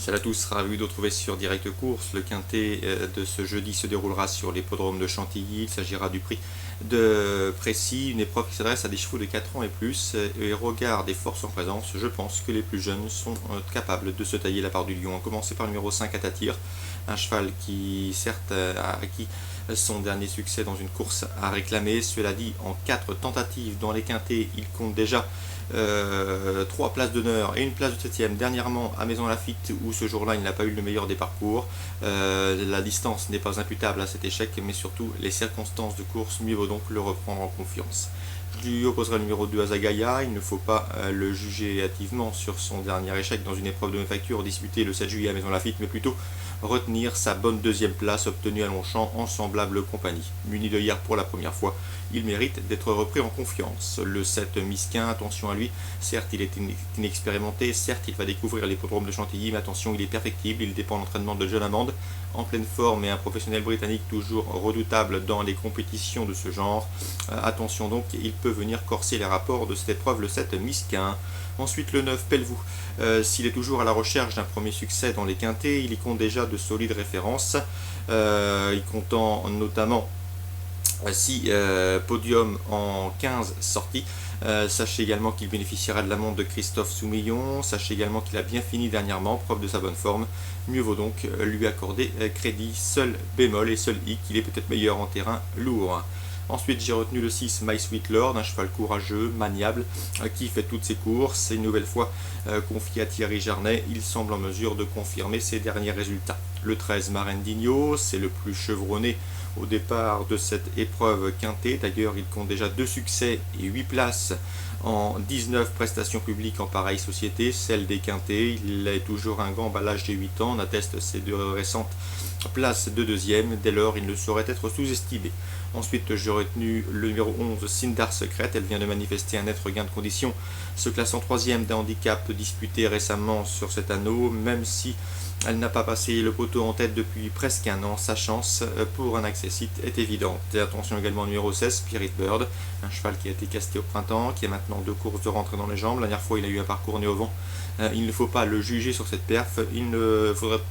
Salut à tous, ravi de retrouver sur Direct Course. Le quintet de ce jeudi se déroulera sur l'hippodrome de Chantilly. Il s'agira du prix de Précis, une épreuve qui s'adresse à des chevaux de 4 ans et plus. Et au regard des forces en présence, je pense que les plus jeunes sont capables de se tailler la part du lion. On commencer par le numéro 5 Atatir, un cheval qui certes a acquis son dernier succès dans une course à réclamer. Cela dit, en 4 tentatives dans les quintets, il compte déjà 3 places d'honneur et une place de 7ème dernièrement à Maison Lafitte, où ce jour-là il n'a pas eu le meilleur des parcours. La distance n'est pas imputable à cet échec, mais surtout les circonstances de course, mieux vaut donc le reprendre en confiance. Je lui opposerai le numéro 2 Azagaya. Il ne faut pas le juger hâtivement sur son dernier échec dans une épreuve de manufacture disputée le 7 juillet à Maison Lafitte, mais plutôt retenir sa bonne deuxième place obtenue à Longchamp en semblable compagnie. Muni de hier pour la première fois, il mérite d'être repris en confiance. Le 7 Misquin, attention à lui, certes il est inexpérimenté, certes il va découvrir l'hippodrome de Chantilly, mais attention, il est perfectible, il dépend de l'entraînement de John Hammond, en pleine forme et un professionnel britannique toujours redoutable dans les compétitions de ce genre. Attention donc, il peut venir corser les rapports de cette épreuve, le 7 Misquin. Ensuite le 9 Pelvoux, s'il est toujours à la recherche d'un premier succès dans les quintets, il y compte déjà de solides références, il comptant notamment 6 podiums en 15 sorties. Sachez également qu'il bénéficiera de la montre de Christophe Soumillon. Sachez également qu'il a bien fini dernièrement, preuve de sa bonne forme. Mieux vaut donc lui accorder crédit. Seul bémol et seul hic, il est peut-être meilleur en terrain lourd. Ensuite, j'ai retenu le 6 My Sweet Lord, un cheval courageux, maniable, qui fait toutes ses courses. Une nouvelle fois confié à Thierry Jarnet, il semble en mesure de confirmer ses derniers résultats. Le 13 Marendinho, c'est le plus chevronné au départ de cette épreuve quintée. D'ailleurs, il compte déjà 2 succès et 8 places en 19 prestations publiques en pareille société, celle des quintets. Il est toujours un grand à l'âge de 8 ans, on atteste ses 2 récentes places de deuxième. Dès lors, il ne saurait être sous-estimé. Ensuite, j'ai retenu le numéro 11, Sindar Secret. Elle vient de manifester un net regain de condition, se classant 3ème d'un handicap disputé récemment sur cet anneau, même si elle n'a pas passé le poteau en tête depuis presque un an. Sa chance pour un accessite est évidente. Et attention également au numéro 16, Spirit Bird, un cheval qui a été casté au printemps, qui a maintenant 2 courses de rentrée dans les jambes. La dernière fois, il a eu un parcours né au vent. Il ne faut pas le juger sur cette perf. Il ne faudrait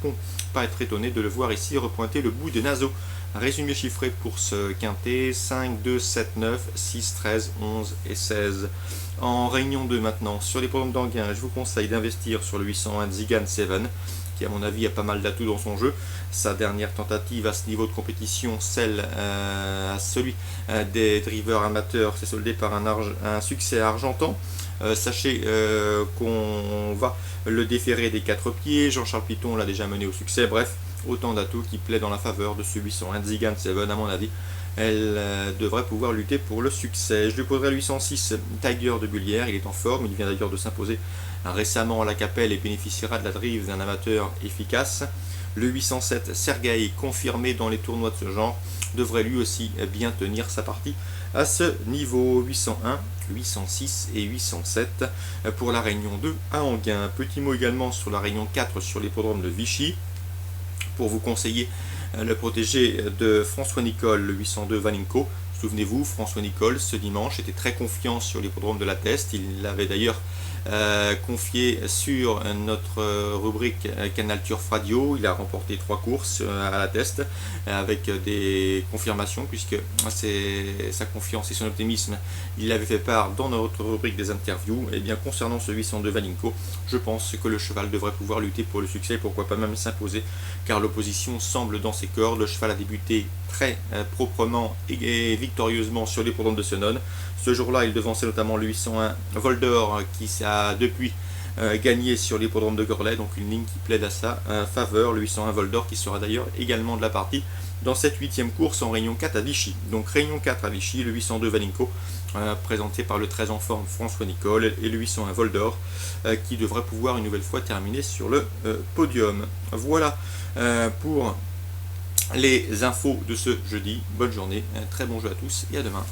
pas être étonné de le voir ici repointer le bout des naseaux. Résumé chiffré pour ce quintet: 5, 2, 7, 9, 6, 13, 11 et 16. En réunion 2 maintenant, sur les programmes d'Anguin, je vous conseille d'investir sur le 801 Zigan 7, qui à mon avis a pas mal d'atouts dans son jeu. Sa dernière tentative à ce niveau de compétition, celui des drivers amateurs, s'est soldé par un succès argentant. Sachez qu'on va le déférer des 4 pieds. Jean-Charles Piton l'a déjà mené au succès. Bref, autant d'atouts qui plaît dans la faveur de ce 801 Zigan 7, à mon avis. Elle devrait pouvoir lutter pour le succès. Je lui poserai le 806 Tiger de Bullière. Il est en forme, il vient d'ailleurs de s'imposer récemment à la Capelle et bénéficiera de la drive d'un amateur efficace. Le 807 Sergueï, confirmé dans les tournois de ce genre, devrait lui aussi bien tenir sa partie à ce niveau. 801, 806 et 807 pour la Réunion 2 à Anguin. Petit mot également sur la Réunion 4 sur l'hippodrome de Vichy, pour vous conseiller le protégé de François Nicole, le 802 Valinko. Souvenez-vous, François Nicole, ce dimanche, était très confiant sur l'hippodrome de la Teste. Il l'avait d'ailleurs confié sur notre rubrique Canal Turf Radio. Il a remporté 3 courses à la Teste avec des confirmations, puisque sa confiance et son optimisme, il l'avait fait part dans notre rubrique des interviews. Et bien concernant ce 802 Valinko, je pense que le cheval devrait pouvoir lutter pour le succès, pourquoi pas même s'imposer, car l'opposition semble dans ses cordes. Le cheval a débuté très proprement et victorieusement sur l'hippodrome de Senon. Ce jour-là, il devançait notamment le 801 Voldor, qui a depuis gagné sur l'hippodrome de Gorlais, donc une ligne qui plaide à sa faveur. Le 801 Voldor qui sera d'ailleurs également de la partie dans cette 8e course en Réunion 4 à Vichy. Donc Réunion 4 à Vichy, le 802 Valinko, présenté par le très en forme François Nicole, et le 801 Voldor, qui devrait pouvoir une nouvelle fois terminer sur le podium. Voilà pour les infos de ce jeudi. Bonne journée, très bon jeu à tous et à demain.